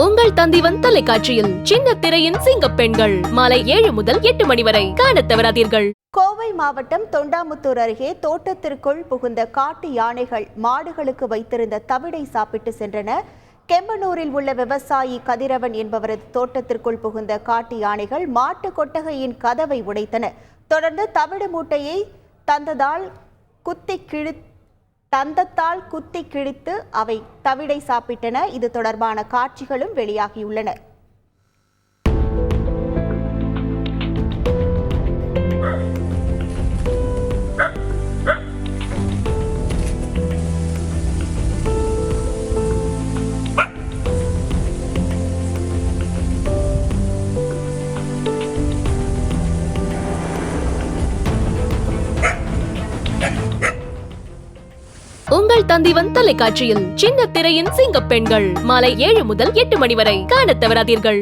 உங்கள் தந்திவன் தொலைக்காட்சியில் சின்ன திரையின் சிங்க பெண்கள் மாலை 7 முதல் 8 மணி வரை காணத் தவறாதீர்கள். கோவை மாவட்டம் தொண்டாமுத்தூர் அருகே தோட்டத்திற்குள் புகுந்த காட்டு யானைகள் மாடுகளுக்கு வைத்திருந்த தவிடை சாப்பிட்டு சென்றன. கெம்பனூரில் உள்ள விவசாயி கதிரவன் என்பவரது தோட்டத்திற்குள் புகுந்த காட்டு யானைகள் மாட்டு கொட்டகையின் கதவை உடைத்தன. தொடர்ந்து தவிடு மூட்டையை தந்தத்தால் குத்தி கிழித்து அவை தவிடை சாப்பிட்டன. இது தொடர்பான காட்சிகளும் வெளியாகியுள்ளன. உங்கள் தந்திவன் தொலைக்காட்சியில் சின்ன திரையின் சிங்க பெண்கள் மாலை 7 முதல் 8 மணி வரை காணத் தவறாதீர்கள்.